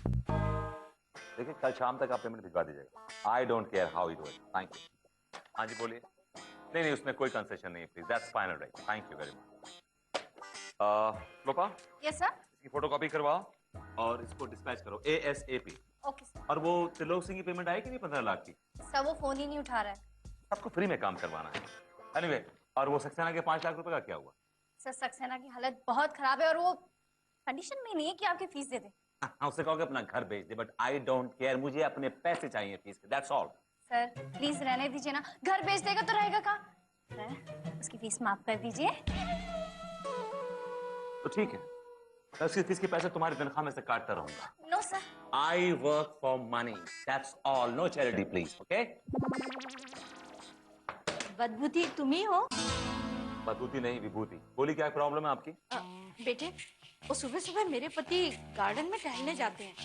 देखिए कल शाम तक आप पेमेंट भिजवा दीजिएगा। I don't care how you do it. Thank you. हाँ जी बोलिए। नहीं नहीं उसमें कोई कंसेशन नहीं है please. That's final right. Thank you very much. Lopa. Yes sir. इसकी फोटोकॉपी करवाओ और इसको डिस्पैच करो ASAP। Okay sir. और वो त्रिलोक सिंह की पेमेंट आई कि नहीं 15 लाख की? सर वो फोन ही नहीं उठा रहा है। आपको फ्री में काम करवाना है। एनीवे और वो सक्सेना के 5 लाख रुपए का क्या हुआ? सर सक्सेना की हालत बहुत खराब है और वो कंडीशन में नहीं है कि आपकी फीस दे दे। हाँ उससे कहोगे अपना घर भेज दे बट आई डोंट केयर। मुझे अपने पैसे चाहिए फीस के। That's all. सर प्लीज रहने दीजिए ना। घर भेज देगा तो रहेगा कहाँ? सर उसकी फीस माफ कर दीजिए। तो ठीक है मैं उसकी फीस के पैसे तुम्हारी तनख्वाह में से काटता रहूंगा। No sir. I work for money. That's all. No charity please. Okay. बदबूती तुम ही हो? बदबूती नहीं विभूति। बोली क्या प्रॉब्लम है आपकी? बेटे वो सुबह सुबह मेरे पति गार्डन में टहलने जाते हैं।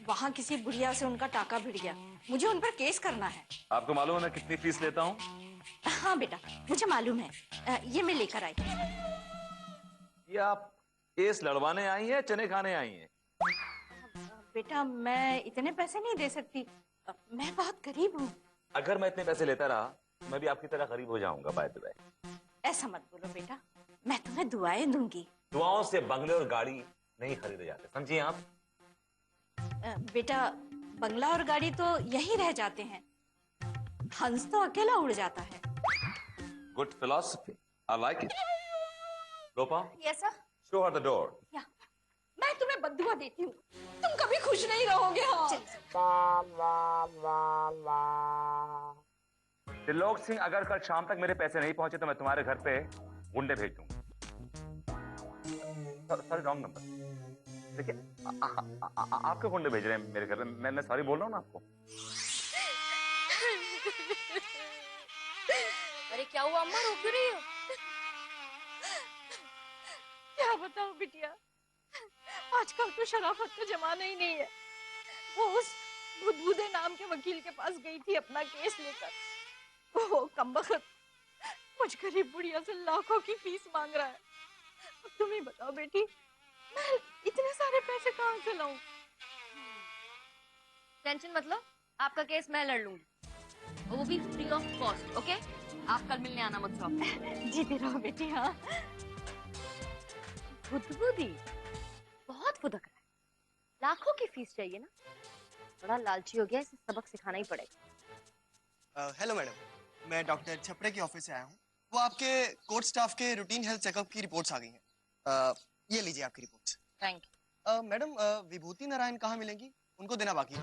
वहाँ किसी बुढ़िया से उनका टाका भिड़ गया। मुझे उन पर केस करना है। आपको मालूम है मैं कितनी फीस लेता हूँ? हाँ बेटा मुझे मालूम है। ये मैं लेकर आई। ये आप केस लड़वाने आई हैं चने खाने आई हैं? बेटा मैं इतने पैसे नहीं दे सकती। मैं बहुत गरीब हूँ। अगर मैं इतने पैसे लेता रहा मैं भी आपकी तरह गरीब हो जाऊंगा। बाय द वे ऐसा मत बोलो बेटा। मैं तुम्हें दुआएं दूंगी। दुआओं से बंगले और गाड़ी नहीं खरीदे जाते समझिए आप। बेटा बंगला और गाड़ी तो यही रह जाते हैं। हंस तो अकेला उड़ जाता है। Good philosophy. I like it. Lopa yes sir. Show her the door. या मैं तुम्हें बद्दुआ देती हूँ। तुम कभी खुश नहीं रहोगे। त्रिलोक सिंह अगर कल शाम तक मेरे पैसे नहीं पहुंचे तो मैं तुम्हारे घर पे गुंडे भेज दूंगा। Sorry wrong number. देखिए आपके गुंडे भेज रहे हैं मेरे घर में। मैं सॉरी बोल रहा हूँ ना आपको। अरे क्या हुआ अम्मा रो क्यों रही हो? क्या बताऊं बिटिया। आजकल तो शराफत का जमाना ही नहीं है। वो उस बुदबुदे नाम के वकील के पास गई थी अपना केस लेकर। वो कमबख्त मुझ गरीब बुढ़िया से लाखों की फीस मांग रहा है। अब तुम ही बताओ बेटी मैं इतने सारे पैसे कहाँ से लाऊं? टेंशन मतलब आपका केस मैं लड़ लूंगी वो भी फ्री ऑफ कॉस्ट। ओके आप कल मिलने आना मुझसे। जीती रहो बेटी। हाँ बुद्धबुद्धि बहुत फुदक रहा है। लाखों की फीस चाहिए ना। बड़ा लालची हो गया। इसे सबक सिखाना ही पड़ेगा। हेलो मैडम मैं डॉक्टर छपड़े के ऑफिस से आया हूँ। वो आपके कोर्ट स्टाफ के रूटीन हेल्थ चेकअप की रिपोर्ट्स आ गई हैं। ये लीजिए आपकी reports. Thank you. Madam Vibhuti Narayan कहाँ मिलेंगी? उनको देना बाकी है।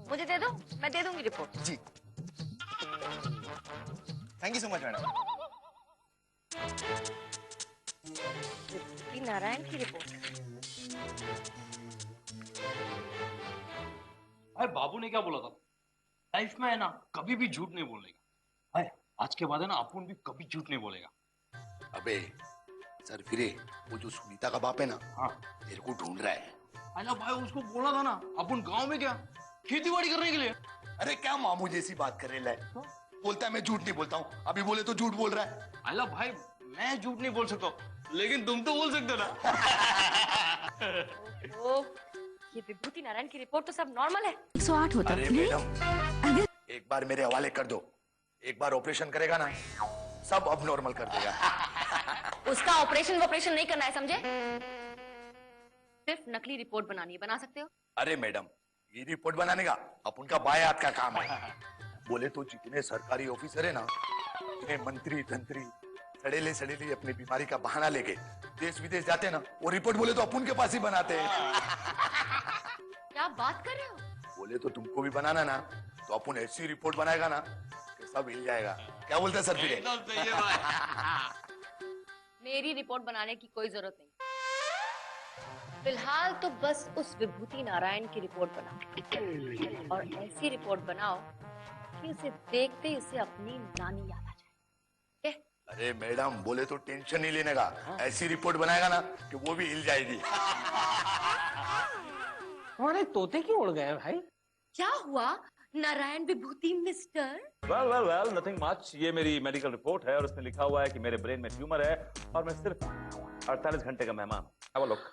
मुझे दे दो मैं दे दूंगी रिपोर्ट। जी thank you so much madam. Vibhuti Narayan की रिपोर्ट। भाई बाबू ने क्या बोला था? लाइफ में है ना कभी भी झूठ नहीं बोलने का। भाई आज के बाद है ना अपन भी कभी झूठ नहीं बोलेगा। अबे सर फिरे वो जो सुनीता का बाप है ना हाँ तेरे को ढूंढ रहा है। अरे भाई उसको बोला था ना अपन गांव में क्या खेती बाड़ी करने के लिए। अरे क्या मामू जैसी बात कर रहे है। बोलता है मैं झूठ नहीं बोलता हूँ। अभी बोले तो झूठ बोल रहा है। अल्लाह भाई मैं झूठ नहीं बोल सकता लेकिन तुम तो बोल सकते ना। ये विभूति नारायण की रिपोर्ट तो सब नॉर्मल है। 108 होता अरे मैडम एक बार मेरे हवाले कर दो। एक बार ऑपरेशन करेगा ना सब अब नॉर्मल कर देगा। उसका ऑपरेशन नहीं करना है समझे। सिर्फ नकली रिपोर्ट बनानी है। बना सकते हो? अरे मैडम ये रिपोर्ट बनाने का अपन का बाएं हाथ का काम है। बोले तो जितने सरकारी ऑफिसर है ना जितने मंत्री तंत्री सड़ेले अपनी बीमारी का बहाना लेके देश विदेश जाते हैं ना वो रिपोर्ट बोले तो अपन के पास ही बनाते हैं। क्या बात कर रहे हो? बोले तो तुमको भी बनाना ना तो अपन ऐसी रिपोर्ट बनाएगा ना कि सब हिल जाएगा। क्या बोलते हैं सर? फिर एकदम सही है भाई। मेरी रिपोर्ट बनाने की कोई जरूरत नहीं। फिलहाल तो बस उस विभूति नारायण की रिपोर्ट बनाओ और ऐसी रिपोर्ट बनाओ कि उसे देखते ही उसे अपनी नानी याद आ जाए। okay? अरे मैडम बोले तो टेंशन नहीं लेने का। ऐसी रिपोर्ट बनाएगा ना कि वो भी हिल जाएगी। हमारे तोते क्यों उड़ गए भाई? क्या हुआ नारायण विभूति मिस्टर? Well nothing much. ये मेरी मेडिकल रिपोर्ट है और उसमें लिखा हुआ है कि मेरे ब्रेन में ट्यूमर है और मैं सिर्फ 48 घंटे का मेहमान हूं। Have a look.